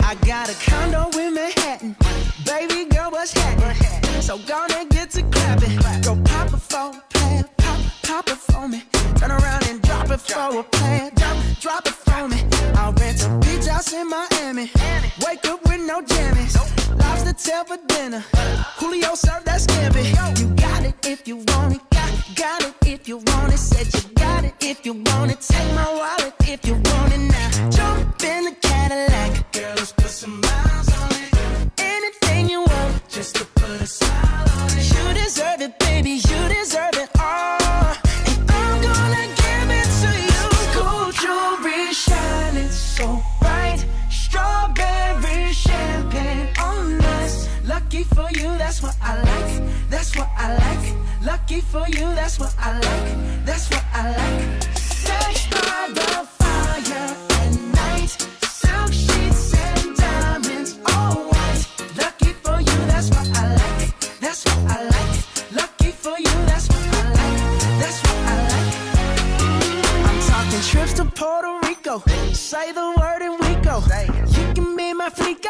I got a condo in Manhattan. Baby girl, what's happening? So gonna get to clapping. Go pop it for a plan, pop it for me. Turn around and drop it for a plan, drop it for me. I'll rent a beach house in Miami. Wake up with no jammies. Lobster tail for dinner. Julio served that scampi. You got it if you want it. Got it if you want it. Said you got it if you want it. Take my wallet if you want it now. Jump in the Cadillac. Girl, let's put some miles on it. Anything you want, just to put a smile on it. You deserve it, baby. You deserve it all. And I'm gonna give it to you. Gold jewelry shining so bright. Strawberry champagne on us. Lucky for you, that's what I like. That's what I like. Lucky for you, that's what I like. That's what I like. Sex by the fire at night. Silk sheets and diamonds, all white. Lucky for you, that's what I like. That's what I like. Lucky for you, that's what I like. That's what I like. I'm talking trips to Puerto Rico. Say the word and we go. You can be my flica.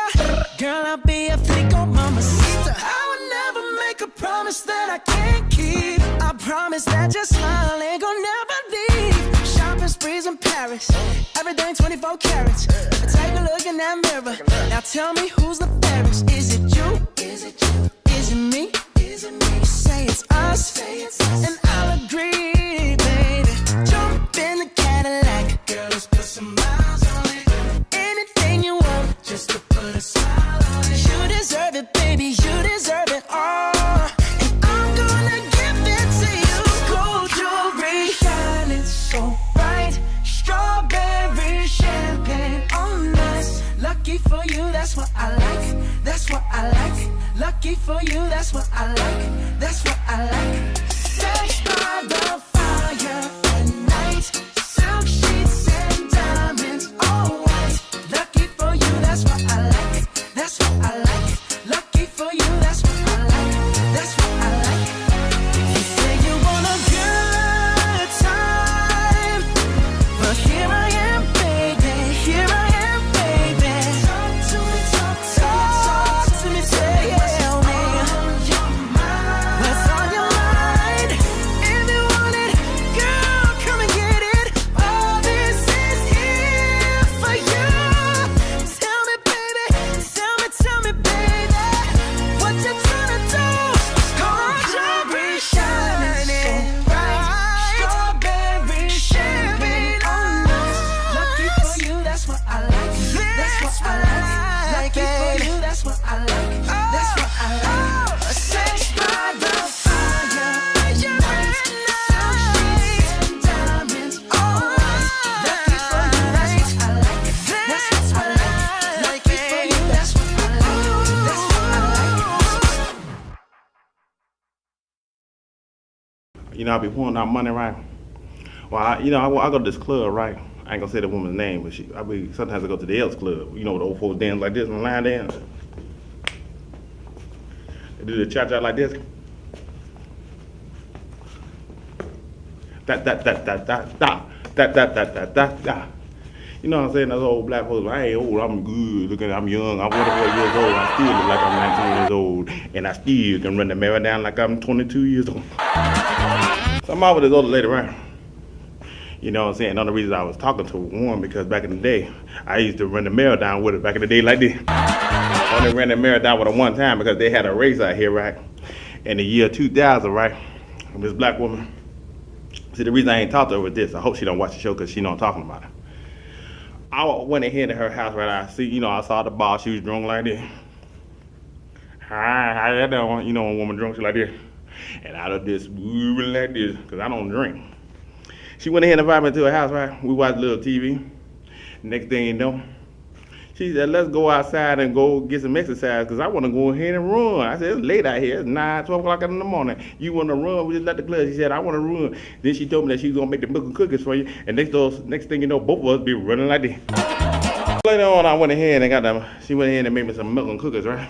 Girl, I'll be a flico, mamacita. I would never make a promise that I can't keep. I promise that your smile ain't gonna never leave. Shopping sprees in Paris. Everything 24 carats. Take a look in that mirror. Now tell me who's the fairest. Is it you? Is it you? Is it me? Is it me? Say it's us. Say it's us. And I'll agree, baby. Jump in the Cadillac. Girl, let's put some miles on it. Anything you want, just to put a smile on it. You deserve it, baby. You deserve it all. And I'm gonna give it to you. Gold jewelry shining so bright. Strawberry champagne on us. Lucky for you, that's what I like. That's what I like. Lucky for you, that's what I like. That's what I like. Sex by the fire at night. Silk sheets and diamonds, all white. Lucky for you, that's what I like. That's what I like. Lucky for you, that's what I like. That's what I like. You say you want a good time, but here I am, baby. Here I am, baby. Talk to me, talk to me, tell me what's on your mind. What's on your mind? If you want it, girl, come and get it. All this is here for you. Tell me, baby, tell me, baby, what you tryna do? Gold jewelry shining bright. Strawberry champagne on us. Lucky for you, that's what I like. That's what I like. Lucky for you, that's what I like. That's what I like. Sex by the fire at night. Silk sheets and diamonds, all white. Lucky for you, that's what I like. That's what I like. Lucky for you, that's what I like. That's what I like. You know, I be pulling out money, right? Well, I go to this club, right? I ain't gonna say the woman's name, but sometimes I go to the Elks Club. You know, where the old folks dance like this and line dance. They do the cha-cha like this. Da. You know what I'm saying? Those old black folks, I ain't old, I'm good, look at I'm young, I'm 44 years old, I still look like I'm 19 years old, and I still can run the mirror down like I'm 22 years old. So I'm out with this older lady, right? You know what I'm saying? Another reason I was talking to one, because back in the day, I used to run the mirror down with her back in the day like this. I only ran the mirror down with her one time because they had a race out here, right? In the year 2000, right? And this black woman, see, the reason I ain't talked to her was this. I hope she don't watch the show because she know I'm talking about her. I went ahead to her house, right? I saw the bar. She was drunk like this. Hi, you doing? You know, when a woman drunk, she like this. And I was just moving like this because I don't drink. She went ahead and invited me to her house, right? We watched a little TV. Next thing you know, she said, let's go outside and go get some exercise because I want to go ahead and run. I said, it's late out here. It's 9, 12 o'clock in the morning. You want to run? We just left the club. She said, I want to run. Then she told me that she was going to make the milk and cookies for you. And next thing you know, both of us be running like this. Later on, I went ahead and she went ahead and made me some milk and cookies, right?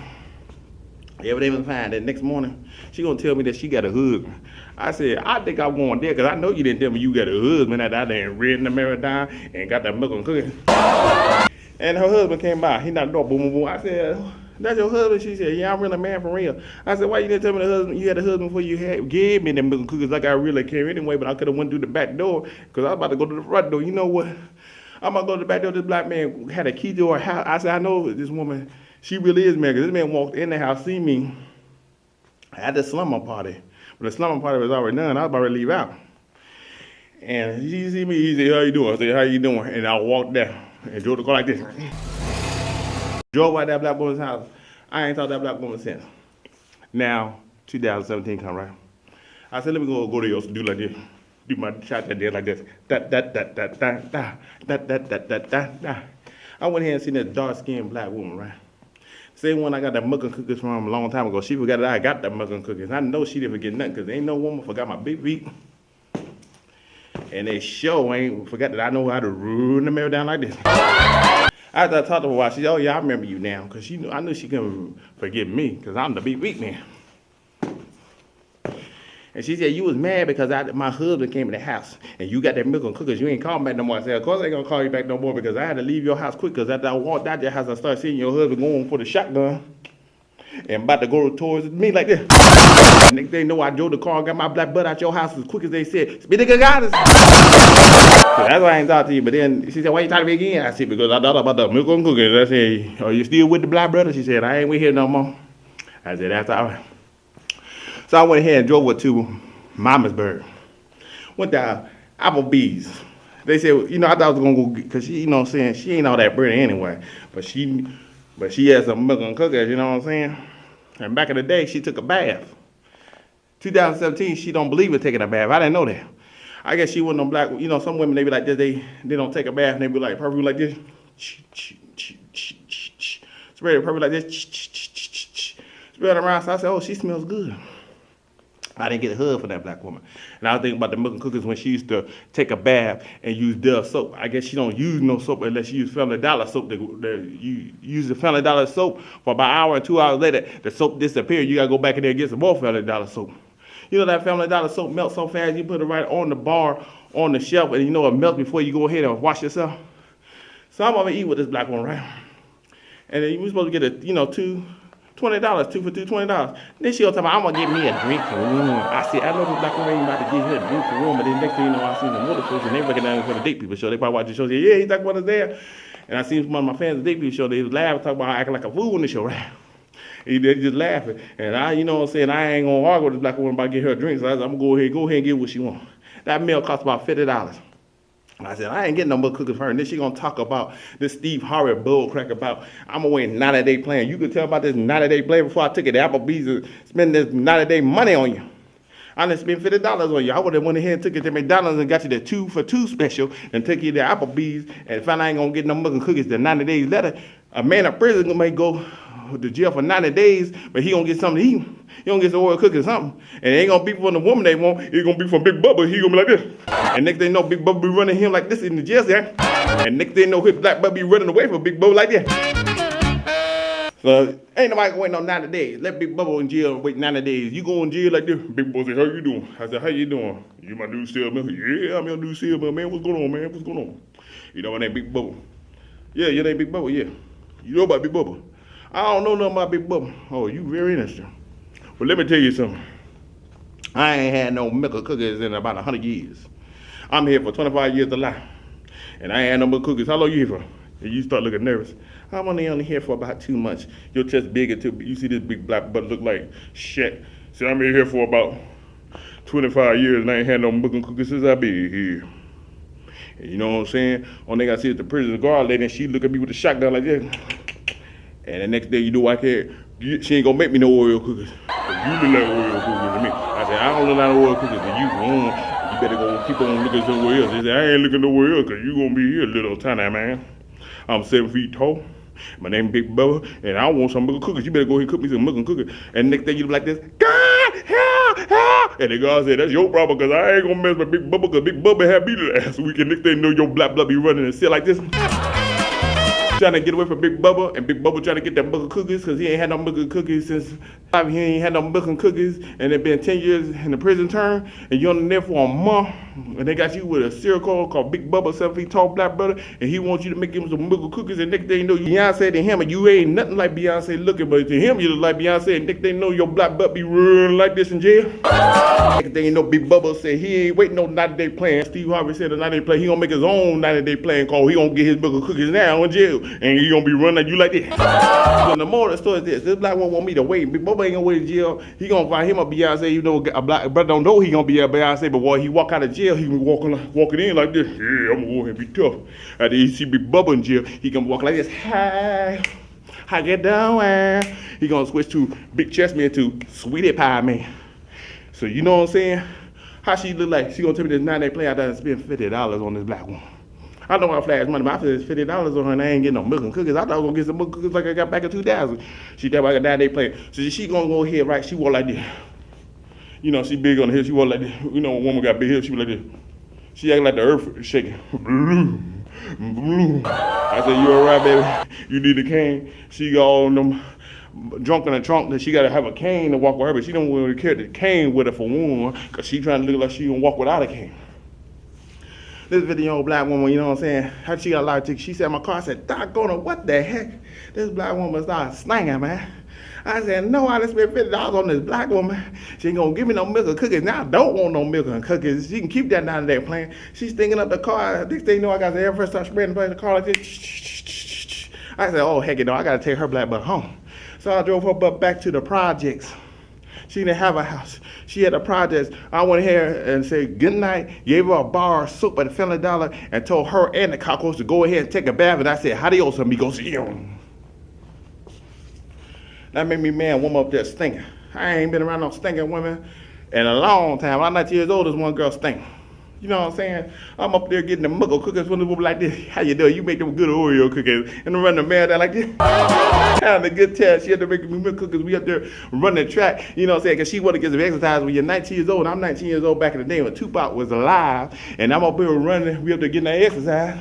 Everything was fine. That next morning, she gonna tell me that she got a husband. I said, I think I'm going there because I know you didn't tell me you got a husband after I done ran the mirror down and got that milk and cookies. And her husband came by. He knocked the door, boom, boom, boom. I said, that's your husband? She said, yeah, I'm really a man for real. I said, why you didn't tell me you had a husband before you gave me them milk and cookies like I really care anyway, but I could have went through the back door because I was about to go to the front door. You know what? I'm going to go to the back door. This black man had a key to her house. I said, I know this woman, she really is mad because this man walked in the house, see me at the slumber party. But the slumber party was already done. I was about to leave out. And he see me, he said, how you doing? I said, how you doing? And I walked down and drove the car like this. Drove by that black woman's house. I ain't talked to that black woman since. Now, 2017 come right. I said, let me go to your do like this. Do my shot that did like this. I went here and seen that dark-skinned black woman, right? Same one I got that milk and cookies from a long time ago. She forgot that I got that milk and cookies. I know she didn't forget nothing because ain't no woman forgot my big feet. And they sure ain't forgot that I know how to run the mirror down like this. After I talked to her a while, she said, oh yeah, I remember you now. Because I knew she couldn't forgive me because I'm the big weak man. And she said, you was mad because my husband came in the house and you got that milk and cookies. You ain't called back no more. I said, of course I ain't going to call you back no more because I had to leave your house quick because after I walked out your house, I started seeing your husband going for the shotgun and about to go towards me like this. And next thing you know, I drove the car and got my black butt out your house as quick as they said, spit nigga got us. So that's why I ain't talk to you. But then she said, why you talking to me again? I said, because I thought about the milk and cookies. I said, are you still with the black brother? She said, I ain't with here no more. I said, that's all right. So I went ahead and drove her to Mamasburg. Went to Applebee's. They said, you know, I thought I was going to go, because she, you know what I'm saying, she ain't all that pretty anyway. But she had some milk and cookies, you know what I'm saying? And back in the day, she took a bath. 2017, she don't believe in taking a bath. I didn't know that. I guess she wasn't no black, you know, some women, they be like this, they don't take a bath, and they be like perfume like this. Spray the perfume like this. Spread it around, so I said, oh, she smells good. I didn't get a hug for that black woman. And I was thinking about the milk and cookies when she used to take a bath and use Dove soap. I guess she don't use no soap unless she use Family Dollar soap. You use the Family Dollar soap for about an hour and 2 hours later, the soap disappears. You got to go back in there and get some more Family Dollar soap. You know that Family Dollar soap melts so fast, you put it right on the bar, on the shelf, and you know it melts before you go ahead and wash yourself. So I'm going to eat with this black one, right? And then you were supposed to get $20, 2 for $20. Then she'll tell me, I'm going to get me a drink for room. I said, I know this black woman ain't about to get her a drink for room, but then next thing you know, I seen the motor shows, and they recognize for the Date People show. They probably watch the show and say, yeah, he's like one of there. And I seen one of my fans at the Date People show, they laugh, talk about acting like a fool in the show, right? They just laughing. And I, you know what I'm saying, I ain't going to argue with this black woman about getting her a drink, so I said, I'm going to go ahead and get what she wants. That meal cost about $50. And I said, I ain't getting no more cookies for her. And then she gonna talk about this Steve Harvey bull crack about I'm gonna win 90-day plan. You could tell about this 90-day plan before I took it to Applebee's and spend this 90-day money on you. I done spent $50 on you. I would have went ahead and took it to McDonald's and got you the 2 for $2 special and took you to Applebee's and found I ain't gonna get no milk and cookies the 90 days later. A man in prison may go to jail for 90 days, but he gonna get something to eat. He gonna get some oil cookies or something. And it ain't gonna be from the woman they want, it's gonna be from Big Bubba. He gonna be like this. And next thing you know, Big Bubba be running him like this in the jail there. And next thing you know, his black Bubba be running away from Big Bubba like that. So ain't nobody gonna wait no 90 days. Let Big Bubba in jail wait 90 days. You go in jail like this. Big Bubba say, how you doing? I said, how you doing? You my new salesman? Yeah, I'm your new salesman, man. What's going on, man? What's going on? You know my name Big Bubba. Yeah, your name Big Bubba, yeah. You know about Big Bubba? I don't know nothing about Big Bubba. Oh, you very interesting. Well, let me tell you something. I ain't had no milk or cookies in about 100 years. I'm here for 25 years to life. And I ain't had no milk cookies. How long you here for? And you start looking nervous. I'm only here for about 2 months. Your chest big until you see this big black butt look like shit. See, I'm here for about 25 years and I ain't had no milk and cookies since I been here. And you know what I'm saying? Only thing I see is the prison guard lady and she look at me with a shotgun like this. And the next day, you know, I can't, she ain't gonna make me no oil cookies. You look like oil cookies to me. I said, I don't look like oil cookies to you. You better go keep on looking somewhere else. They said, I ain't looking nowhere else because you gonna be here, little tiny man. I'm 7 feet tall. My name is Big Bubba, and I want some milk cookies. You better go ahead and cook me some milk and cookies. And next day, you be like this, God, help, help. And the guy said, that's your problem because I ain't gonna mess with Big Bubba because Big Bubba had me last week. And next day, you know, your black blood be running and shit like this. Trying to get away from Big Bubba, and Big Bubba trying to get that milk and cookies because he ain't had no milk and cookies since he ain't had no milk and cookies, and it been 10 years in the prison term, and you on there for a month, and they got you with a serial killer called Big Bubba, 7 feet tall black brother, and he wants you to make him some milk and cookies, and next thing you know, Beyonce to him, and you ain't nothing like Beyonce looking, but to him you look like Beyonce, and next thing you know, your black butt be running like this in jail. Next thing you know, Big Bubba said he ain't waiting no 90-day plan. Steve Harvey said a 90-day plan. He gonna make his own 90-day plan called he gonna get his milk and cookies now in jail, and he gonna be running like you like this. So the moral of the story is this black one want me to wait. Big Bubba ain't gonna wait in jail. He gonna find him a Beyonce. You know, a black brother don't know he gonna be a Beyonce, but while he walk out of jail, he be walking in like this. Yeah, I'm gonna go ahead and be tough. After he see Big Bubba in jail, he gonna walk like this. Hi, how get down? He gonna switch to Big Chest Man to Sweetie Pie Man. So you know what I'm saying? How she look like? She gonna tell me this 9-day play out there and spend $50 on this black one. I know I flash money, but I feel $50 on her and I ain't getting no milk and cookies. I thought I was gonna get some milk and cookies like I got back in 2000. She thought I got 9-day play. So she gonna go ahead, right? She walk like this. You know, she big on the hips, she walk like this. You know, when a woman got big hips, she be like this. She acting like the earth is shaking. I said, you all right, baby? You need a cane? She got all them drunk in the trunk that she gotta have a cane to walk with her, but she don't want to carry the cane with her for one, cause she trying to look like she gonna walk without a cane. This video black woman, you know what I'm saying? How she got a lot of tickets. She said in my car, I said, doggone it, what the heck? This black woman started slanging, man. I said, no, I done spent $50 on this black woman. She ain't gonna give me no milk and cookies. Now I don't want no milk and cookies. She can keep that 9-day plan. She's stinking up the car. Next thing you know, I got the air first start spreading the car like this. I said, oh, heck, you know, I gotta take her black butt home. So I drove her butt back to the projects. She didn't have a house. She had a project. I went here and said good night, gave her a bar of soap at $50 and told her and the cockroach to go ahead and take a bath. And I said, adios, amigos. That made me mad, woman up there stinking. I ain't been around no stinking women in a long time. I'm 19 years old, this one girl stinking. You know what I'm saying? I'm up there getting the milk cookies when the woman like this. How you doing? You make them good Oreo cookies. And I'm running the man down like this. Having a good time. She had to make me milk cookies. We up there running the track. You know what I'm saying? Because she wanted to get some exercise when you're 19 years old. I'm 19 years old back in the day when Tupac was alive. And I'm up here running. We up there getting that exercise.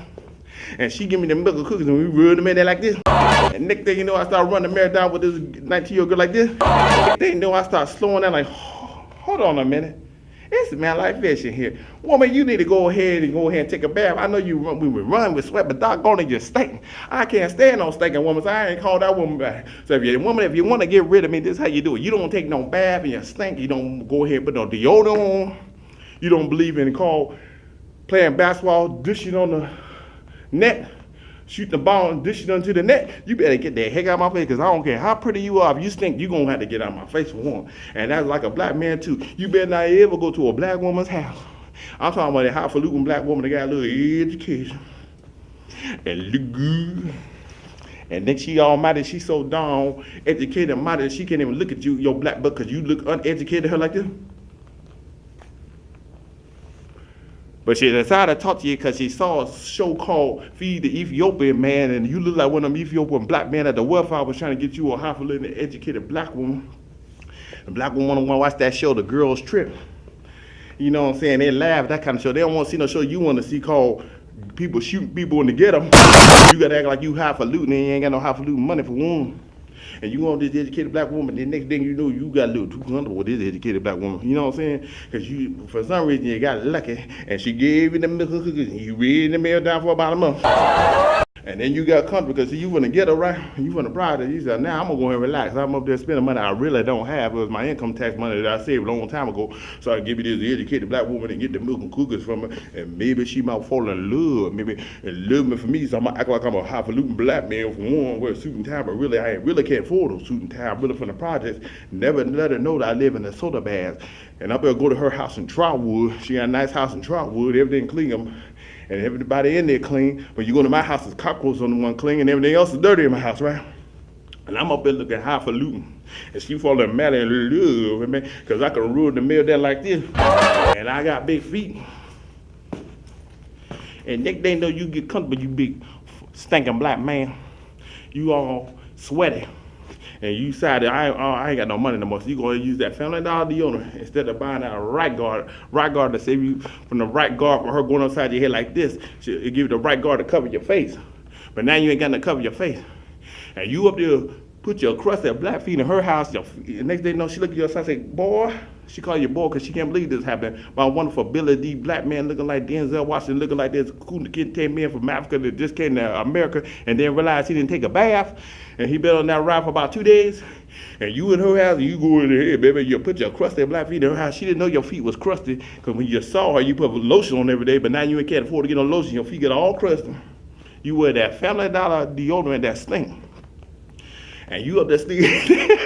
And she give me the milk cookies and we run them in there like this. And next thing you know, I start running the marathon with this 19-year-old girl like this. Next thing you know, I start slowing down like, hold on a minute. It's man like fishing here. Woman, you need to go ahead and take a bath. I know you run, we would run with sweat, but doggone it, you're stinking. I can't stand no stinking woman, so I ain't called that woman back. So if you want to get rid of me, this is how you do it. You don't take no bath and you stink. You don't go ahead and put no deodorant on. You don't believe in playing basketball, dishing on the net, shoot the ball and dish it onto the net. You better get the heck out of my face, because I don't care how pretty you are. If you stink, you're going to have to get out of my face for one. And that's like a black man too. You better not ever go to a black woman's house. I'm talking about a highfalutin black woman that got a little education and look good. And then she almighty, she so darn educated, mighty, she can't even look at you, your black butt, because you look uneducated to her like this. But she decided to talk to you because she saw a show called Feed the Ethiopian Man, and you look like one of them Ethiopian black men at the welfare was trying to get you a highfalutin educated black woman. The black woman want to watch that show, The Girls Trip. You know what I'm saying? They laugh, that kind of show. They don't want to see no show you want to see called people shooting people in the ghetto. You got to act like you highfalutin and you ain't got no highfalutin money for one. And you want this educated black woman, the next thing you know, you got a little too comfortable with this educated black woman. You know what I'm saying? Because you, for some reason, you got lucky, and she gave you the milk cookies, and you read the mail down for about a month. And then you got comfortable because you want to get her right. You want to pride her. You said, now I'm going to go ahead and relax. I'm up there spending money I really don't have. It was my income tax money that I saved a long time ago. So I give you this educated black woman and get the milk and cookies from her. And maybe she might fall in love. Maybe and love me for me. So I'm going to act like I'm a highfalutin black man for one, wear a suit and tie. But really, I really can't afford those suit and tie. I'm really from the projects. Never let her know that I live in a soda bath. And I better go to her house in Trotwood. She got a nice house in Trotwood. Everything clean. And everybody in there clean, but you go to my house, there's cockroaches on the one clean, and everything else is dirty in my house, right? And I'm up there looking highfalutin, and she falling mad in love with me, because I can ruin the meal there like this, and I got big feet. And next thing you know, you get comfortable, you big stinking black man, you all sweaty. And you decided, I ain't got no money no more, so you go and use that $family deodorant instead of buying that right guard to save you from the right guard from her going upside your head like this. It'll give you the right guard to cover your face. but now you ain't got to cover your face. And you up there put your crusted black feet in her house. The next day, no, she look at your son and say, boy, she call you boy because she can't believe this happened. My wonderful Billy D. black man looking like Denzel Washington, looking like this cool kid 10 men from Africa that just came to America and then realized he didn't take a bath. And he been on that ride for about 2 days. And you in her house, and you go in there, baby, you put your crusted black feet in her house. She didn't know your feet was crusty because when you saw her, you put lotion on every day, but now you can't afford to get on lotion. Your feet get all crusty. You wear that Family Dollar deodorant that stink. And you up there sneaking.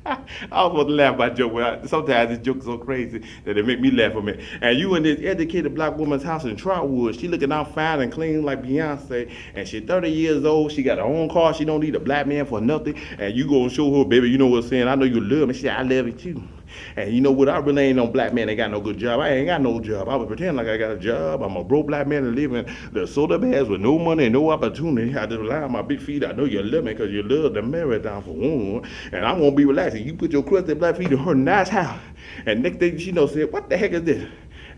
I was supposed to laugh about joke, but sometimes this joke is so crazy that it make me laugh a minute. And you in this educated black woman's house in Trotwood. She looking out fine and clean like Beyonce. And she 30 years old. She got her own car. She don't need a black man for nothing. And you gonna show her, baby, you know what I'm saying? I know you love me. She said, I love you too. And you know what? I really ain't no black man that got no good job. I ain't got no job. I would pretend like I got a job. I'm a broke black man that live in the soda bags with no money and no opportunity. I just rely on my big feet. I know you love me because you love the marathon for one. And I'm going to be relaxing. You put your crusted black feet in her nice house. And next thing she knows, said, what the heck is this?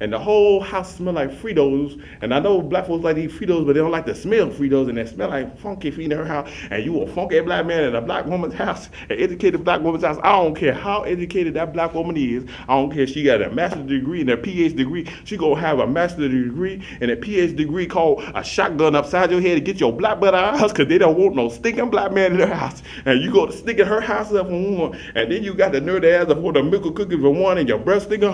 And the whole house smell like Fritos. And I know black folks like to eat Fritos, but they don't like to smell Fritos. And they smell like funky feet in her house. And you a funky black man in a black woman's house, an educated black woman's house. I don't care how educated that black woman is. I don't care if she got a master's degree and a PhD degree. She gonna have a master's degree and a PhD degree called a shotgun upside your head to get your black butt out of her house because they don't want no stinking black man in their house. And you go to stinking her house up for one. And then you got the nerve to ask for the milk cookies for one and your breast stinking.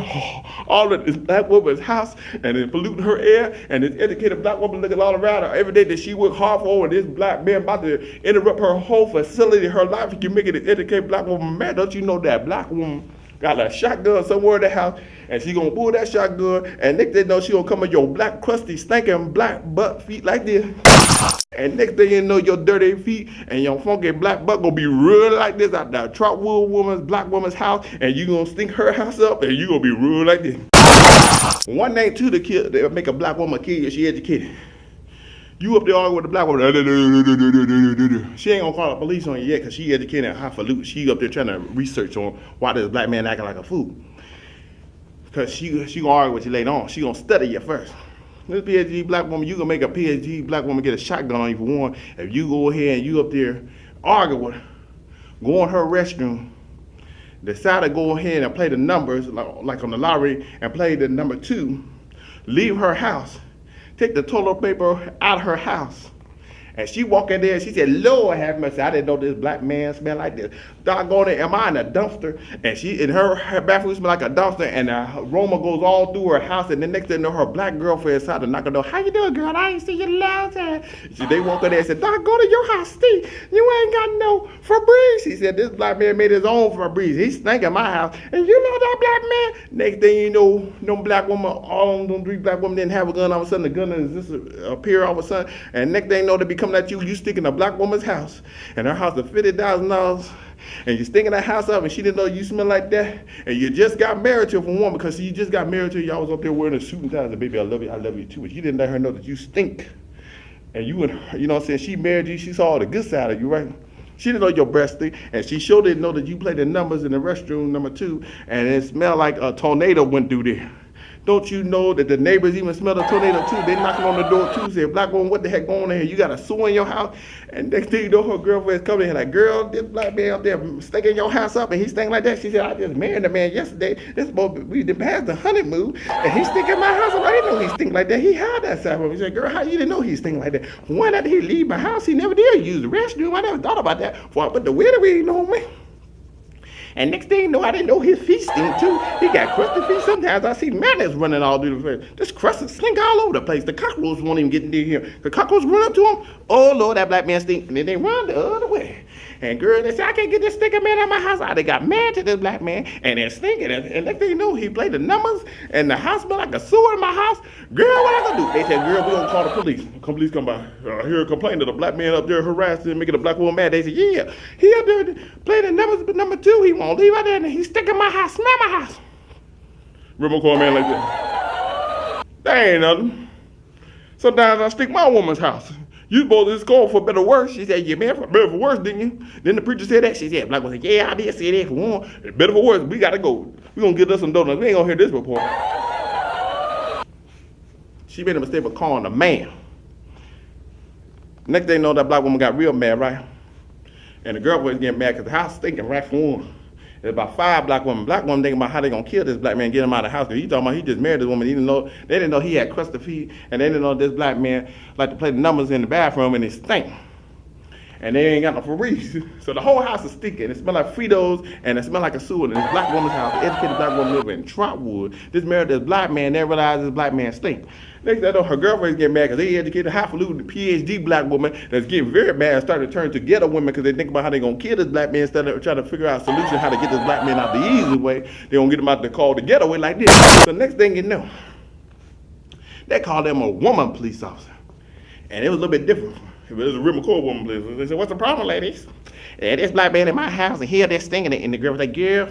All of this black woman's house and it's polluting her air, and this educated black woman looking all around her every day that she work hard for, and this black man about to interrupt her whole facility, her life. You make it an educated black woman mad. Don't you know that black woman got a shotgun somewhere in the house, and she gonna pull that shotgun, and next thing you know, she gonna come with your black, crusty, stinking black butt feet like this. And next thing you know, your dirty feet and your funky black butt gonna be real like this out there, Trotwood woman's, black woman's house, and you gonna stink her house up, and you gonna be real like this. One thing too, the kid, they make a black woman kill you, she educated. You up there arguing with the black woman, she ain't gonna call the police on you yet because she educated and highfalutin. She up there trying to research on why this black man acting like a fool. Because she gonna argue with you later on. She gonna study you first. This PhD black woman, you gonna make a PhD black woman get a shotgun on you for one. If you go ahead and you up there argue with her, go in her restroom, decide to go ahead and play the numbers, like on the lottery, and play the number 2, leave her house, take the toilet paper out of her house. And she walk in there and she said, Lord have mercy, I didn't know this black man smelled like this. Doggone it, am I in a dumpster? And she in her bathroom smell like a dumpster, and the aroma goes all through her house, and the next thing you know, her black girlfriend decided to knock her door. How you doing, girl? I ain't see you last time. They walk in there and said, doggone it, your house stink. You ain't got no Febreze. He said, this black man made his own Febreze. He stank in my house. And you know that black man? Next thing you know, them black women, all them 3 black women didn't have a gun. All of a sudden, the gun is just appear all of a sudden. And next thing you know, they be coming at you stick in a black woman's house. And her house is $50,000. And you stinking that house up, and she didn't know you smell like that. And you just got married to her for one, because you just got married to her. Y'all was up there wearing a suit and tie. And baby, I love you too. But you didn't let her know that you stink. And you and her, you know what I'm saying? She married you. She saw the good side of you, right? She didn't know your breast stink, and she sure didn't know that you played the numbers in the restroom number 2, and it smelled like a tornado went through there. Don't you know that the neighbors even smell the tornado too? They knocking on the door too, say, black woman, what the heck going on here? You got a sewer in your house? And next thing you know, her girlfriend's coming in like, girl, this black man up there stinking your house up, and he's stinking like that. She said, I just married the man yesterday. We done passed the honeymoon, and he's stinking my house up. I didn't know he stink like that. He had that side from me. He said, girl, how you didn't know he stink like that? Why did he leave my house? He never did use the restroom. I never thought about that. Before I put the window in on me. And next thing you know, I didn't know his feet stink too. He got crusty feet. Sometimes I see madness running all through the place. This crust stink all over the place. The cockroaches won't even get near here. The cockroaches run up to him. Oh Lord, that black man stink. And then they run the other way. And girl, they say, I can't get this stinking man out of my house. They got mad to this black man, and they're stinking. And next thing you know, he played the numbers, and the house smelled like a sewer in my house. Girl, what I gonna do? They said, girl, we're gonna call the police. Police come by. I hear a complaint that a black man up there harassing and making a black woman mad. They said, yeah, he up there playing the numbers, but number 2, he won't leave out there, and he's sticking my house, smell my house. Remember call a man like that? That ain't nothing. Sometimes I stick my woman's house. You supposed to score for better or worse. She said, you meant for better for worse, didn't you? Then the preacher said that. She said, black woman said, yeah, I did say that for one. Better for worse, we gotta go. We gonna get us some donuts. We ain't gonna hear this report. She made a mistake of calling a man. Next thing you know, that black woman got real mad, right? And the girl was getting mad because the house stinking right for one. There's about 5 black women. Black women thinking about how they gonna kill this black man, get him out of the house. Cause he talking about he just married this woman. They didn't know he had crusted feet, and they didn't know this black man like to play the numbers in the bathroom and it stink. And they ain't got no Febreze. So the whole house is stinking. It smell like Fritos and it smell like a sewer. And this black woman's house, educated black woman living in Trotwood. This married this black man, they realized this black man stink. Next thing I know, her girlfriend's getting mad because they educated highfalutin PhD black woman that's getting very mad and started to turn to ghetto women because they think about how they gonna kill this black man instead of trying to figure out a solution how to get this black man out the easy way. They gonna get him out the call the ghetto way like this. So next thing you know, they called them a woman police officer. And it was a little bit different. It was a real McCoy woman police. They said, "What's the problem, ladies? And this black man in my house and here they're stinking it." And the girl was like, "Girl,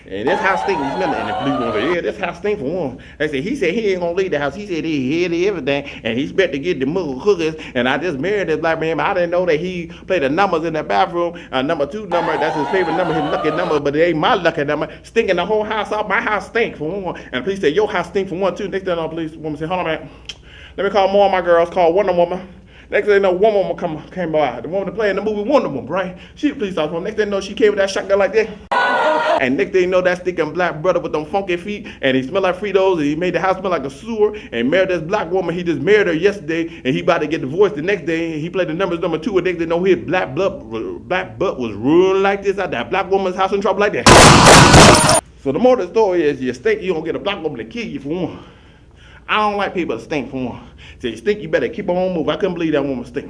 and this house stinks, you smell it." And the police woman said, "Yeah, this house stinks for one." They said, he said he ain't gonna leave the house. He said he hid everything and he's better to get the move hookers. And I just married this black man, but I didn't know that he played the numbers in the bathroom. Number 2 number, that's his favorite number, his lucky number, but it ain't my lucky number. Stinking the whole house off. My house stink for one. And the police said, "Your house stink for one too." Next thing the police woman said, "Hold on a minute. Let me call more of my girls, call Wonder Woman." Next thing you know, one woman came by. The woman that played in the movie Wonder Woman, right? She the police officer. Next thing you know, she came with that shotgun like that. And next thing you know, that stinking black brother with them funky feet, and he smelled like Fritos, and he made the house smell like a sewer, and married this black woman. He just married her yesterday, and he about to get divorced the next day. He played the numbers number 2, and next thing you know, his black butt was ruined like this out that black woman's house in trouble like that. So the moral of the story is, you stink, you gonna get a black woman to kill you for one. I don't like people that stink for one. So you stink, you better keep on moving. I couldn't believe that woman stink.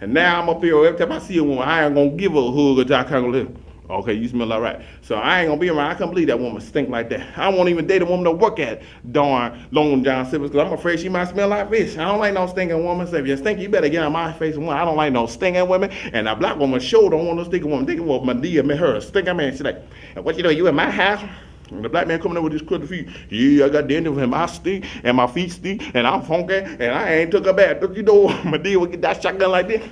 And now I'm up here, every time I see a woman, I ain't gonna give her a hug or I can't live. Okay, you smell all right. So I ain't gonna be around. I can't believe that woman stink like that. I won't even date a woman to work at darn Long John Silver's because I'm afraid she might smell like fish. I don't like no stinking woman. So if you stink, you better get on my face. I don't like no stinking women. And a black woman sure don't want no stinking woman. Think of Medea met her a stinking man. She's like, "What you doing? You in my house?" And the black man coming in with his crusty feet. "Yeah, I got dandruff and my stink and my feet stink and I'm funky and I ain't took a bath." Don't you know Medea would get that shotgun like this?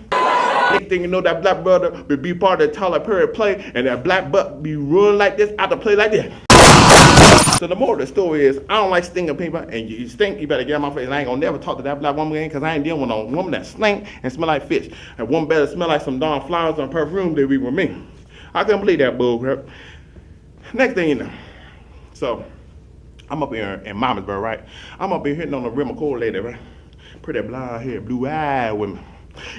Next thing you know, that black brother would be part of the Tyler Perry play and that black butt be run like this out to play like this. So the moral of the story is, I don't like stinking people, and you stink, you better get out my face. And I ain't gonna never talk to that black woman again because I ain't dealing with no woman that stink and smell like fish. And one better smell like some darn flowers and perfume than be with me. I couldn't believe that bull crap. Next thing you know, so I'm up here in Mama'sburg, right? I'm up here hitting on a real McCoy lady, right? Pretty blonde hair, blue-eyed women.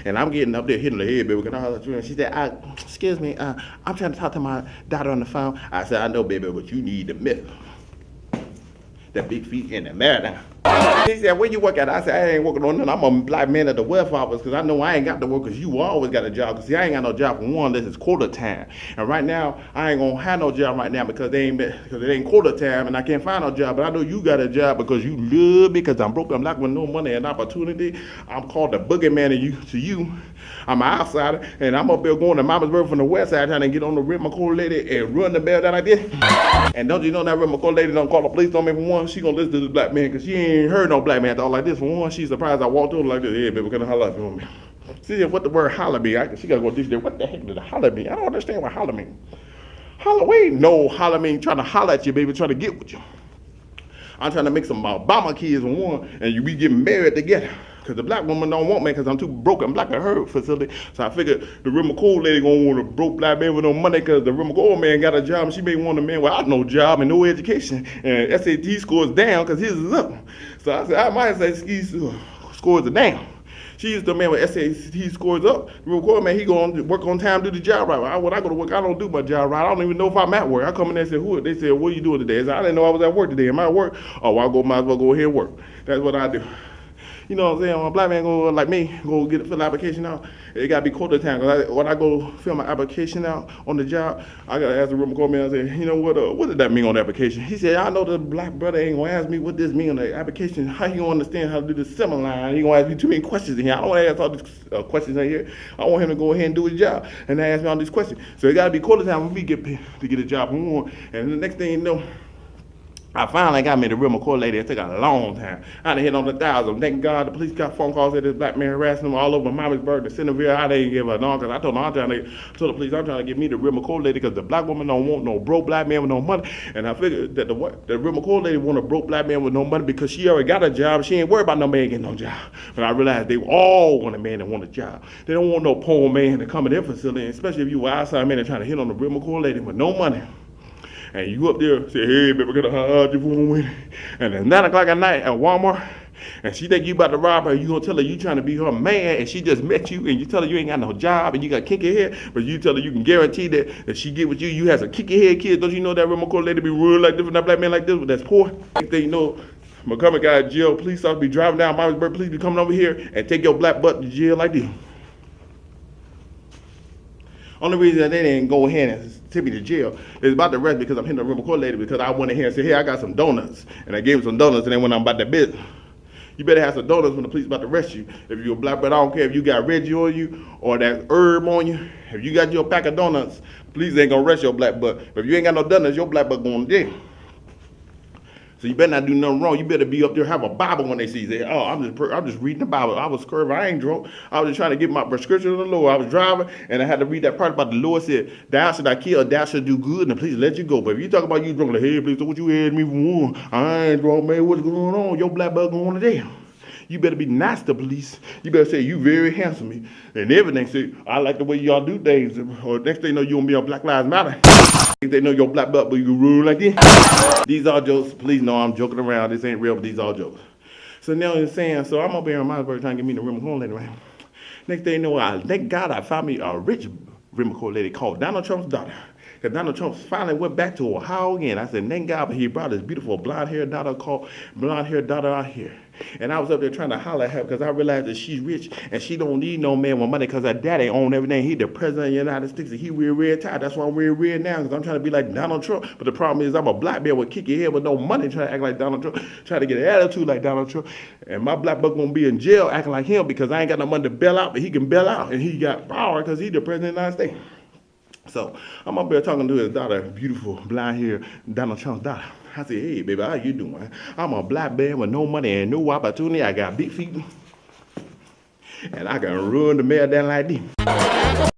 And I'm getting up there hitting the head, baby. And she said, "Excuse me, I'm trying to talk to my daughter on the phone." I said, "I know, baby, but you need the myth. That big feet and the marathon." He said, "Where you work at?" I said, "I ain't working on nothing. I'm a black man at the welfare office because I know I ain't got to work because you always got a job. Because see, I ain't got no job for one unless it's quarter time. And right now, I ain't going to have no job right now because it ain't quarter time and I can't find no job. But I know you got a job because you love me because I'm broke. I'm black with no money and opportunity. I'm called the boogeyman to you. I'm an outsider and I'm up there going to Mama'sburg from the west side trying to get on the Rip McCoy lady and run the bell down like this. And don't you know that Rip McCoy lady don't call the police on me for one? She going to listen to this black man because she ain't heard no black man talk like this for one. She's surprised I walked through like this. "Yeah, baby, can I holler at you on me?" She said, "What the word holler mean?" She got to go teach them. What the heck did the holler mean? I don't understand what holler mean. Holler, we ain't no holler mean trying to holler at you, baby, trying to get with you. I'm trying to make some Obama kids for one, and we get married together. Because the black woman don't want me because I'm too broke and black at her facility. So I figured the Rip McCoy lady gonna want a broke black man with no money because the Rip McCoy man got a job and she may want a man without no job and no education. And SAT scores down because his is up. So I said, I might say scores are down. She's the man with SAT scores up. The Rip McCoy man, he gonna work on time, do the job right. When I go to work, I don't do my job right. I don't even know if I'm at work. I come in there and say, "Who?" They said, "What are you doing today?" I said, "I didn't know I was at work today. Am I at work?" "Oh, might as well go ahead and work." That's what I do. You know what I'm saying? When a black man go like me, go fill the application out, it gotta be quarter time. Cause when I go fill my application out on the job, I gotta ask the Rip McCoy man. I say, "You know what did that mean on the application?" He said, "I know the black brother ain't gonna ask me what this mean on the application. How he gonna understand how to do the seminar? He gonna ask me too many questions in here. I don't want to ask all these questions in here. I want him to go ahead and do his job and ask me all these questions. So it gotta be quarter time when we get to get a job more. And the next thing you know, I finally got me the real McCoy lady. It took a long time. I done hit on 1,000. Thank God the police got phone calls that this black man harassing them all over Mamarsburg, the Centerville. I didn't give a darn because I told them told the police I'm trying to get me the real McCoy lady because the black woman don't want no broke black man with no money. And I figured that the real McCoy lady want a broke black man with no money because she already got a job. She ain't worried about no man getting no job. But I realized they all want a man that want a job. They don't want no poor man to come in their facility, especially if you were outside man and trying to hit on the real McCoy lady with no money. And you up there say, hey, baby, get a hug, you want to and it's 9 o'clock at night at Walmart, and she think you about to rob her, you gonna tell her you trying to be her man, and she just met you, and you tell her you ain't got no job, and you got kinky hair, but you tell her you can guarantee that she get with you, you has a kinky hair kid. Don't you know that real McCoy lady be real like this, that black man like this, that's poor? They know Montgomery got a jail, police officer be driving down Mamarsburg, police be coming over here and take your black butt to jail like this. Only reason that they didn't go ahead and take me to jail is about the rest because I'm hitting the real McCoy lady because I went in here and said, hey, I got some donuts. And I gave him some donuts and then when I'm about that business. You better have some donuts when the police about to arrest you. If you're a black, but I don't care if you got Reggie on you or that herb on you. If you got your pack of donuts, police ain't gonna arrest your black butt. But if you ain't got no donuts, your black butt going to jail. So you better not do nothing wrong. You better be up there, have a Bible when they see you. Oh, I'm just reading the Bible. I was curved. I ain't drunk. I was just trying to get my prescription of the Lord. I was driving, and I had to read that part about the Lord said, thou should not kill, thou should do good, and please let you go. But if you talk about you drunk, like, hey, please, what you had me for? I ain't drunk, man. What's going on? Your black butt going to jail. You better be nice to police. You better say, you very handsome. And everything, say, I like the way y'all do things. Or next thing you know, you gonna be on Black Lives Matter. They know your black butt, but you rule like this. These are jokes. Please know I'm joking around. This ain't real, but these are jokes. So now you're saying, so I'm up here in Mamarsburg trying to get me the real McCoy lady, right? Next thing you know, thank God I found me a rich real McCoy lady called Donald Trump's daughter. Because Donald Trump finally went back to Ohio again. I said, thank God, but he brought his beautiful blonde-haired daughter out here. And I was up there trying to holler at her because I realized that she's rich and she don't need no man with money because her daddy own everything. He the president of the United States and he wear red tie. That's why I'm wearing red now because I'm trying to be like Donald Trump. But the problem is I'm a black man with kicky hair with no money trying to act like Donald Trump, trying to get an attitude like Donald Trump. And my black buck gonna be in jail acting like him because I ain't got no money to bail out, but he can bail out and he got power because he the president of the United States. So I'm up there talking to his daughter, beautiful blonde hair, Donald Trump's daughter. I said, hey, baby, how you doing? I'm a black man with no money and no opportunity. I got big feet. And I can run the mail down like this.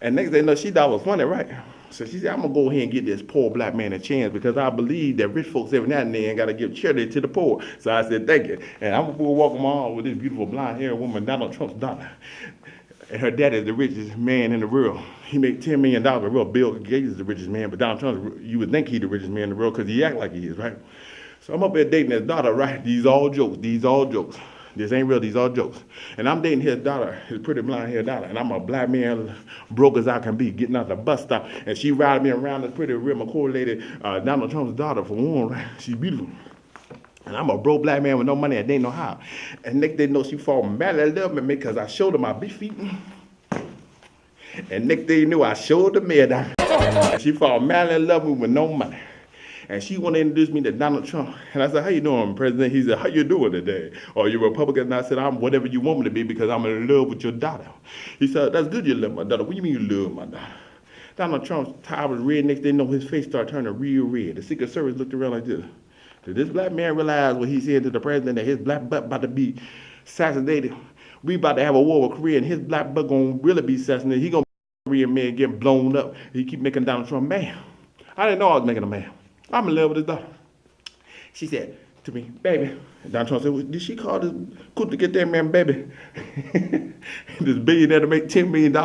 And next thing you know, she thought it was funny, right? So she said, I'm going to go ahead and get this poor black man a chance because I believe that rich folks every now and then got to give charity to the poor. So I said, thank you. And I'm going to walk them all with this beautiful blonde hair woman, Donald Trump's daughter. And her dad is the richest man in the world. He made $10 million. Real Bill Gates is the richest man, but Donald Trump, you would think he's the richest man in the world because he act like he is, right? So I'm up there dating his daughter, right? These all jokes. These all jokes. This ain't real. These all jokes. And I'm dating his daughter, his pretty blonde-haired daughter, and I'm a black man, broke as I can be, getting out the bus stop, and she riding me around this pretty real McCoy lady, Donald Trump's daughter, for one, right? She's beautiful. And I'm a broke black man with no money and they know how. And next thing you know, she fall madly in love with me because I showed her my big feet. And next thing you know, I showed the mayor down. And she fall madly in love with me with no money. And she wanted to introduce me to Donald Trump. And I said, how you doing, President? He said, how you doing today? Are you Republican? And I said, I'm whatever you want me to be because I'm in love with your daughter. He said, that's good you love my daughter. What do you mean you love my daughter? Donald Trump's tie was red. Next thing you know, his face started turning real red. The Secret Service looked around like this. Did this black man realize what he said to the president that his black butt about to be assassinated? We about to have a war with Korea and his black butt gonna really be assassinated. He gonna be a Korean man getting blown up. He keep making Donald Trump mad. I didn't know I was making him mad. I'm in love with his daughter. She said to me, baby. And Donald Trump said, well, did she call this cool to get that man, baby? This billionaire to make $10 billion,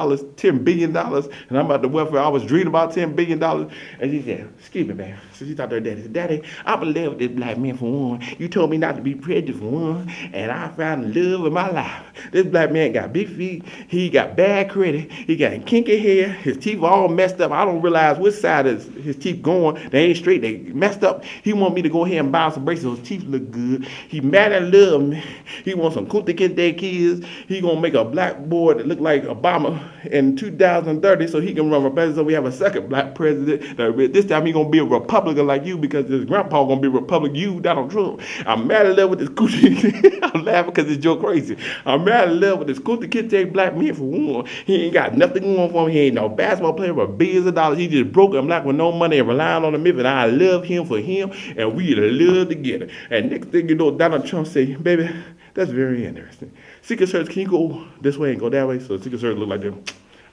and I'm about the welfare. I was dreaming about $10 billion. And she said, excuse me, man. So she talked to her daddy. She said, Daddy, I'm in love with this black man for one. You told me not to be prejudiced for one, and I found love in my life. This black man got big feet. He got bad credit. He got kinky hair. His teeth all messed up. I don't realize which side is his teeth going. They ain't straight. They messed up. He want me to go ahead and buy some braces. His teeth look good. He mad at love, man. He wants some Kunta Kinte kids. He gonna make a black boy that look like Obama in 2030 so he can run for president. So we have a second black president. This time he gonna be a Republican like you because his grandpa gonna be a Republican. You, Donald Trump. I'm mad at love with this Kunta. I'm laughing because it's Joe crazy. I'm mad at love with this Kunta Kinte black man for one. He ain't got nothing going for him. He ain't no basketball player for billions of dollars. He just broke and black with no money and relying on the myth. And I love him for him, and we live together. And next thing you know, Donald Trump say, baby, that's very interesting. Secret Service, can you go this way and go that way? So Secret Service look like this.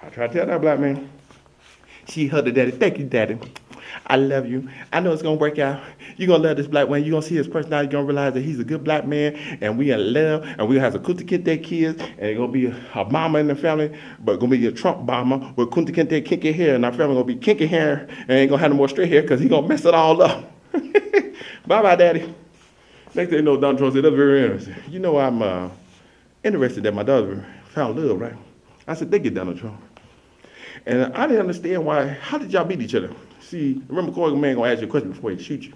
I try to tell that black man. She hugged her daddy. Thank you, daddy. I love you. I know it's going to work out. You're going to love this black man. You're going to see his personality. You're going to realize that he's a good black man, and we in love, and we have some Kunta Kinte kids, and it's going to be a mama in the family, but going to be a Trump bomber with Kunta Kinte kinky hair, and our family going to be kinky hair, and ain't going to have no more straight hair because he's going to mess it all up. Bye-bye, daddy. Next thing you know, Donald Trump said, that's very interesting. You know, I'm interested that my daughter found love, right? I said, thank you, Donald Trump. And I didn't understand why. How did y'all meet each other? See, remember, Corey man gonna ask you a question before he shoot you.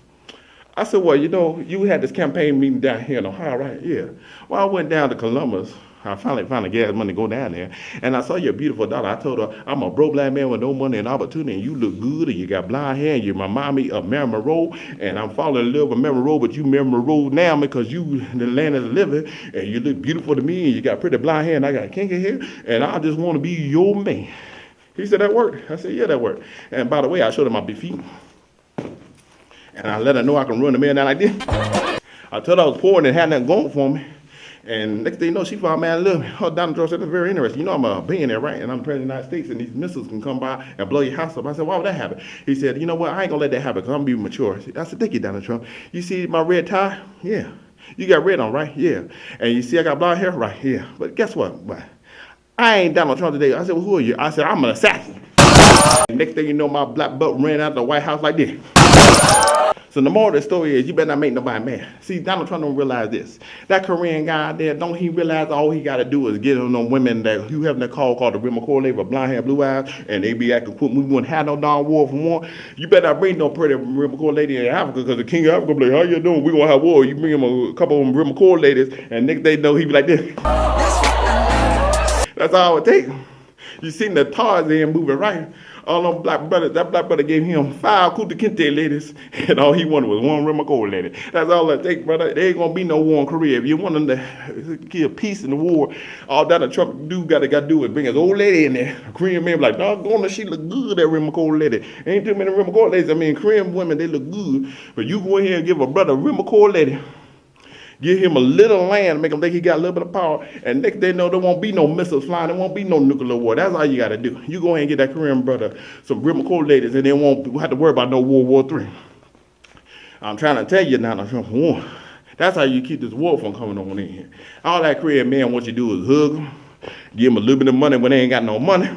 I said, well, you know, you had this campaign meeting down here in Ohio, right? Yeah. Well, I went down to Columbus. I finally found the gas money to go down there. And I saw your beautiful daughter. I told her, I'm a broke black man with no money and opportunity, and you look good, and you got blonde hair, and you remind me of Mary Monroe, and I'm falling in love with Mary Monroe, but you Mary Monroe now because you the land of the living, and you look beautiful to me, and you got pretty blonde hair, and I got kinky hair, and I just want to be your man. He said, that worked. I said, yeah, that worked. And by the way, I showed her my big feet. And I let her know I can run the man down like this. I told her I was poor and it had nothing going for me. And next thing you know, she found man love me. Oh, Donald Trump said, that's very interesting. You know I'm a billionaire, right? And I'm the president of the United States, and these missiles can come by and blow your house up. I said, why would that happen? He said, you know what? I ain't going to let that happen because I'm going to be mature. I said, thank you, Donald Trump. You see my red tie? Yeah. You got red on, right? Yeah. And you see I got blonde hair? Right. Yeah. But guess what? I ain't Donald Trump today. I said, well, who are you? I said, I'm an assassin. And next thing you know, my black butt ran out of the White House like this. So the moral of the story is, you better not make nobody mad. See, Donald Trump don't realize this. That Korean guy there, don't he realize all he got to do is get on them women that you having a call called the Rim McCoy, with blonde hair, blue eyes, and they be acting quick. We wouldn't have no darn war for war. You better not bring no pretty Rim McCoy lady in Africa, because the king of Africa be like, how you doing? We gonna have war. You bring him a couple of them Rim McCoy ladies, and next they know he be like this. That's all it takes. You seen the Tarzan moving, right? All them black brothers, that black brother gave him 5 Kunta Kinte ladies, and all he wanted was 1 Rim McCoy lady. That's all it takes, brother. There ain't gonna be no war in Korea. If you want them to give peace in the war, all Donald Trump got to do is bring his old lady in there. A Korean man be like, doggone, she look good, that Rim McCoy lady. Ain't too many Rim McCoy ladies. I mean, Korean women, they look good. But you go ahead and give a brother a Rim McCoy lady. Give him a little land, make him think he got a little bit of power, and next they know there won't be no missiles flying, there won't be no nuclear war. That's all you got to do. You go ahead and get that Korean brother some Rim McCoy ladies, and they won't have to worry about no World War III. I'm trying to tell you now, one. That's how you keep this war from coming on in here. All that Korean man, what you do is hug them, give them a little bit of money when they ain't got no money.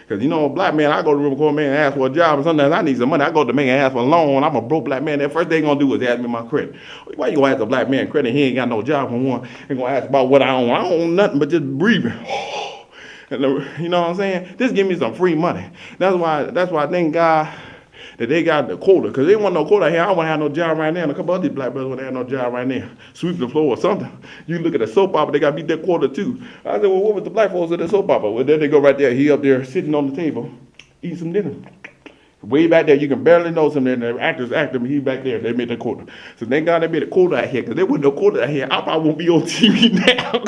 Because, you know, a black man, I go to Rim McCoy man and ask for a job, and sometimes I need some money. I go to the man and ask for a loan. I'm a broke black man. That first thing they're going to do is ask me my credit. Why you going to ask a black man credit? He ain't got no job for one. They're going to ask about what I own. I don't own nothing but just breathing. And you know what I'm saying? Just give me some free money. That's why thank God that they got the quota, because they want no quota here. I don't want to have no job right now, and a couple other black brothers want to have no job right now. Sweep the floor or something. You look at the soap opera, they got to beat that quota too. I said, well, what was the black folks at the soap opera? Well, there they go right there. He up there sitting on the table, eating some dinner. Way back there, you can barely know some of the actors acting, he back there, they made the quota. So thank God they made a quota out here, because there wasn't no quota out here. I probably won't be on TV now.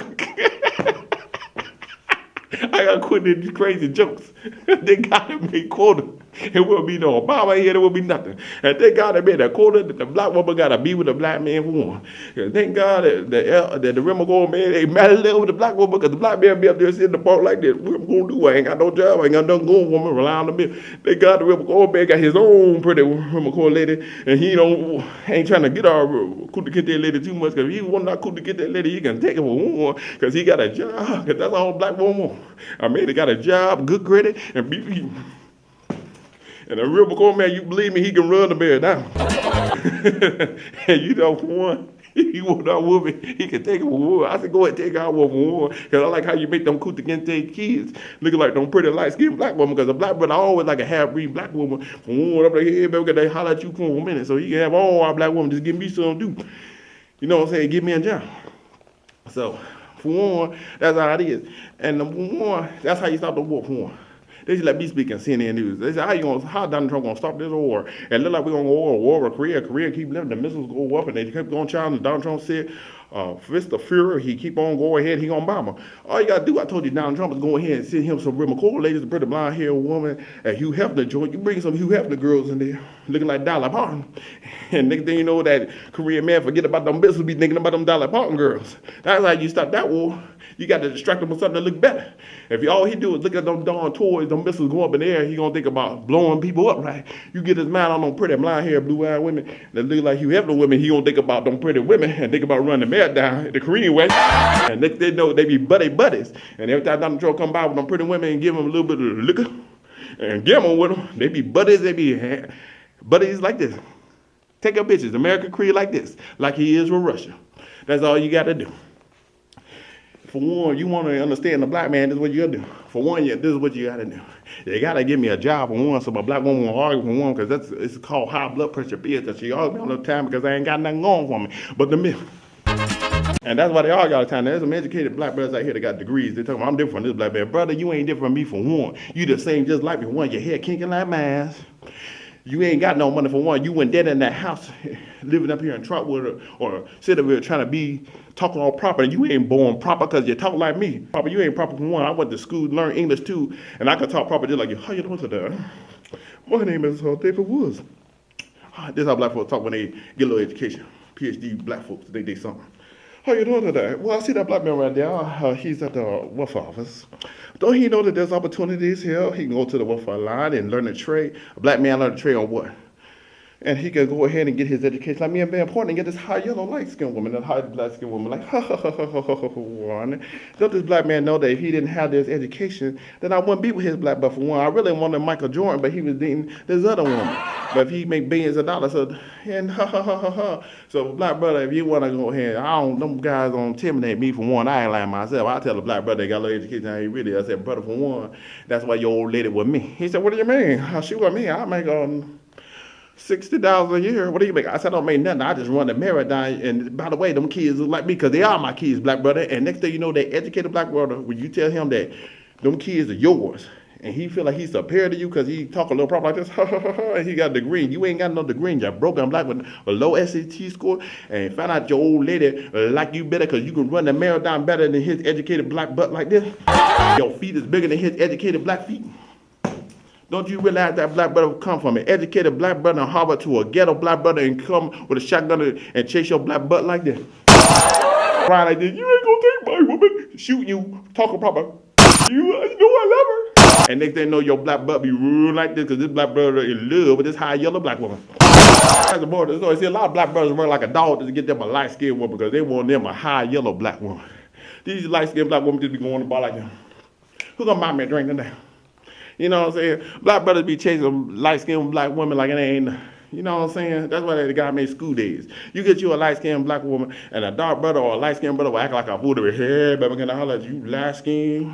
I got quit these crazy jokes. They gotta make quota. It will be no Obama here, there will be nothing. And thank God they made a quota that the black woman gotta be with the black man for one. And thank God that the Rim McCoy man, they mad at with the black woman, because the black man be up there sitting in the park like this. What I'm gonna do? I ain't got no job, I ain't got nothing going for me, rely on the bill. Thank God the Rim McCoy man got his own pretty Rim McCoy lady, and he ain't trying to get our Kunta Kinte lady too much, because if he want not Kunta Kinte lady, he can take it for one, because he got a job, because that's all black woman want. I mean, they got a job, good credit, and be. And a real McCoy man, you believe me, he can run the bear down. And you know, for one, he want that woman, he can take it for one. I said, go ahead and take our woman for one. Because I like how you make them Kunta Kinte kids looking like them pretty light-skinned black woman. Because a black brother always like a half-breed black woman. For one, I'm like, hey, baby, they holler at you for a minute. So he can have all our black women, just give me some, do. You know what I'm saying? Give me a job. So, for one, that's how it is. And number one, that's how you stop the war, for one. They just let me speak in CNN News. They say, how Donald Trump gonna stop this war? And it look like we're gonna go to war with Korea. Korea keep letting the missiles go up, and they keep going challenge. Donald Trump said, fist of fury, he keep on going ahead, he gonna bomb them. All you gotta do, I told you, Donald Trump is going ahead and send him some Rima Cole ladies, a pretty blonde haired woman, and Hugh Hefner joint. You bring some Hugh Hefner girls in there, looking like Dolly Parton. And next thing you know, that Korean man forget about them missiles, be thinking about them Dolly Parton girls. That's how you stop that war. You got to distract him with something that look better. If all he do is look at them darn toys, them missiles go up in the air, he gonna think about blowing people up, right? You get his mind on them pretty blonde-haired, blue-eyed women that look like Hugh Hefner women, he gonna think about them pretty women and think about running the mail down the Korean way. And they know they be buddies. And every time Donald Trump come by with them pretty women and give them a little bit of liquor and gamble with them, they be buddies, buddies like this. Take your bitches, America Creed like this, like he is with Russia. That's all you gotta do. For one, you want to understand the black man, this is what you got to do. For one, this is what you got to do. You got to give me a job for one, so my black woman won't argue for one, because it's called high blood pressure business. She argue all the time because I ain't got nothing going for me. But the myth. And that's why they argue all the time. There's some educated black brothers out here that got degrees. They talk about, I'm different from this black man. Brother, you ain't different from me for one. You the same just like me. One, your hair kinking like mine. You ain't got no money for one. You went dead in that house, living up here in Trotwood or sitting here trying to talking all proper. And you ain't born proper because you talk like me. Proper, you ain't proper for one. I went to school, learned English too, and I could talk proper just like you. How you doing today? My name is David Woods. This is how black folks talk when they get a little education. PhD black folks, they do something. How you doing today? Well, I see that black man right there. He's at the welfare office. Don't he know that there's opportunities here? He can go to the welfare line and learn a trade. A black man learn a trade on what? And he can go ahead and get his education like me and be important and get this high yellow light-skinned woman, that high black-skinned woman, like, one. Don't this black man know that if he didn't have this education, then I wouldn't be with his black butt for one. I really wanted Michael Jordan, but he was dating this other woman. But if he make billions of dollars, so black brother, if you want to go ahead, them guys don't intimidate me for one. I ain't lying myself. I tell the black brother they got a little education. I ain't really. I said, brother, for one, that's why your old lady with me. He said, what do you mean? She with me. I make $60 a year. What do you make? I said, I don't make nothing. I just run the marathon. And by the way, them kids look like me because they are my kids, black brother. And next thing you know, that educated black brother, when you tell him that them kids are yours, and he feel like he's superior to you because he talk a little proper like this, and he got a degree. You ain't got no degree. You're broken black with a low SAT score, and find out your old lady like you better because you can run the marathon better than his educated black butt like this. Your feet is bigger than his educated black feet. Don't you realize that black brother come from an educated black brother in Harvard to a ghetto black brother and come with a shotgun and chase your black butt like this? Crying like this, you ain't gonna take my woman, shoot you, talking proper. You know I love her. And next thing you know, your black butt be rude like this because this black brother in love with this high yellow black woman. That's a border. So see, a lot of black brothers work like a dog to get them a light skinned woman because they want them a high yellow black woman. These light skinned black women just be going to the bar like them. Who gonna buy me a drink today? You know what I'm saying? Black brothers be chasing light-skinned black women like it ain't, you know what I'm saying? That's why the guy made school days. You get you a light-skinned black woman and a dark brother or a light-skinned brother will act like a fool to be, hey, baby, can I holler at you light-skinned?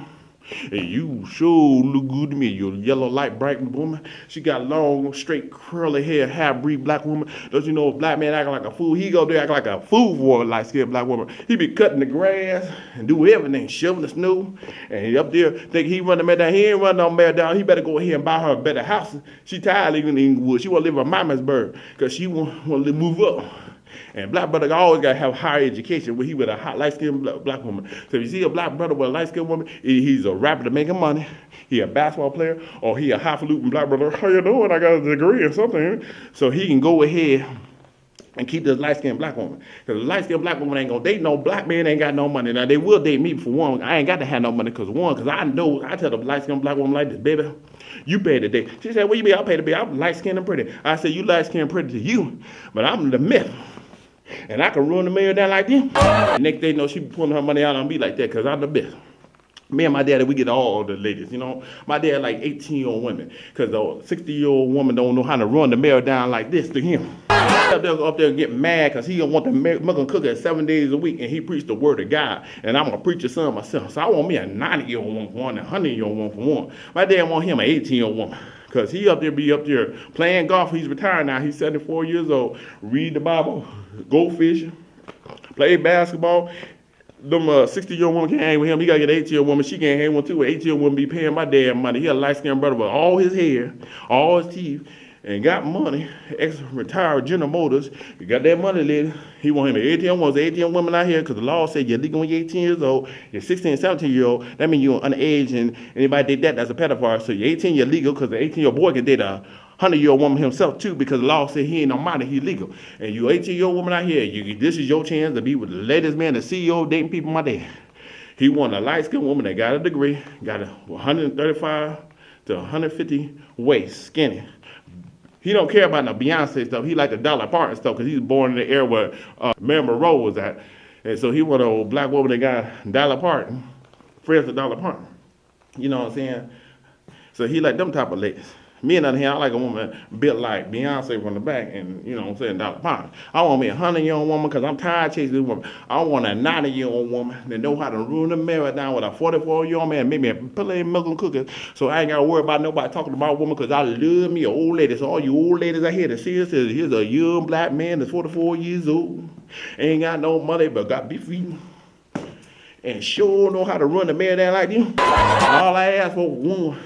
And you sure look good to me, you yellow, light, bright woman. She got long, straight, curly hair, half-breed black woman. Don't you know a black man acting like a fool? He go there act like a fool for a light-skinned black woman. He be cutting the grass and do everything, shoveling the snow. And he up there think he run the man down. He ain't run no man down. He better go ahead and buy her a better house. She tired of living in Inglewood. She want to live in Mamarsburg because she want to move up. And black brother always got to have higher education when he with a hot, light-skinned black woman. So if you see a black brother with a light-skinned woman, he's a rapper to making money, he a basketball player, or he a highfalutin black brother. How you doing? I got a degree or something. So he can go ahead and keep this light-skinned black woman. Because the light-skinned black woman ain't going to date no black man, ain't got no money. Now, they will date me for one. I ain't got to have no money because I know, I tell the light-skinned black woman like this, baby, you pay the date. She said, what you mean? I pay the bill. I'm light-skinned and pretty. I said, you light-skinned and pretty to you, but I'm the myth. And I can run the mail down like this. The next day, you know, she be pulling her money out on me like that because I'm the best. Me and my daddy, we get all the ladies, you know. My dad like 18-year-old women because the 60-year-old woman don't know how to run the mail down like this to him. Up there and get mad because he don't want the mother cooker 7 days a week and he preached the word of God. And I'm a preacher son myself. So I want me a 90-year-old woman for one, a 100-year-old woman for one. My dad want him an 18-year-old woman. Because he up there playing golf. He's retired now. He's 74 years old. Read the Bible, go fishing, play basketball. Them 60-year-old woman can't hang with him. He gotta get an 18-year-old woman. She can't hang with him too. An 18-year-old woman be paying my dad money. He a light-skinned brother with all his hair, all his teeth, and got money. Ex-retired General Motors. He got that money, lady. He want him an 18-year-old woman. 18-year-old woman out here because the law said you're legal when you're 18 years old. You're 16, 17-year-old. That means you're underage, and anybody did that's a pedophile. So you're 18, you're legal because the 18-year-old boy can date a 100-year-old woman himself too, because the law said he ain't no minor, he legal. And you 18-year-old woman out here, this is your chance to be with the latest man, the CEO of Dating People, my dad. He want a light-skinned woman that got a degree, got a 135 to 150 waist, skinny. He don't care about no Beyonce stuff. He like the Dolly Parton stuff because he was born in the era where Marilyn Monroe was at. And so he want a old black woman that got Dolly Parton, friends with Dolly Parton. You know what I'm saying? So he like them type of ladies. Me, on the other hand, I like a woman built like Beyonce from the back and, you know what I'm saying, Dolly Parton. I want me a 100-year-old woman because I'm tired of chasing this woman. I want a 90-year-old woman that know how to ruin the marriage down with a 44-year-old man, maybe a plate of milk and cookies. So I ain't got to worry about nobody talking about a woman because I love me an old lady. So all you old ladies out here that see us, here's a young black man that's 44 years old, ain't got no money but got beef eating, and sure know how to run the marriage down like you. All I ask for was one.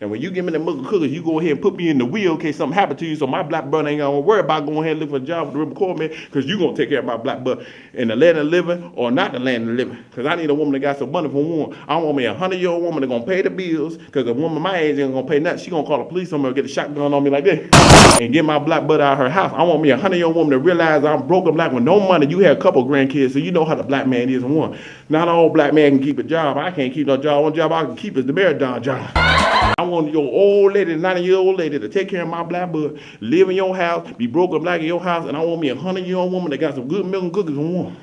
And when you give me the milk and cookies, you go ahead and put me in the wheel in case something happen to you, so my black brother ain't gonna worry about going ahead and look for a job with the river corps man, because you gonna take care of my black brother in the land of the living or not the land of the living. Because I need a woman that got some money for one. I want me a 100-year-old woman that gonna pay the bills, because a woman my age ain't gonna pay nothing. She gonna call the police on me or get a shotgun on me like that and get my black brother out of her house. I want me a 100-year-old woman that realize I'm broke and black with no money. You had a couple grandkids, so you know how the black man is in one. Not all black man can keep a job. I can't keep no job. One job I can keep is the marathon job. I want your old lady, 90-year-old lady, to take care of my black bud, live in your house, be broken black in your house, and I want me a 100-year-old woman that got some good milk and cookies and warm.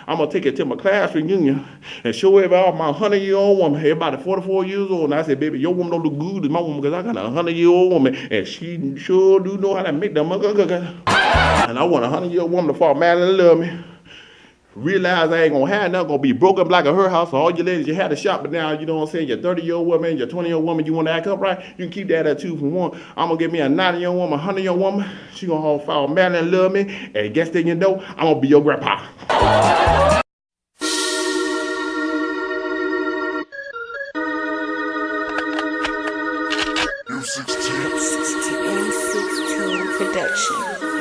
I'm going to take it to my class reunion and show everybody my 100-year-old woman. Everybody 44 years old. And I said, baby, your woman don't look good as my woman because I got a 100-year-old woman, and she sure do know how to make them milk and cookies. And I want a 100-year-old woman to fall madly in love with me. Realize I ain't gonna have nothing, gonna be broken black in her house. So all you ladies, you had to shop, but now, you know what I'm saying, your 30-year-old woman, your 20-year-old woman, you wanna act up right, you can keep that at 2 for 1. I'm gonna get me a 90-year-old woman, 100-year-old woman. She gonna fall madly and love me, and guess thing you know, I'm gonna be your grandpa. M16 Production.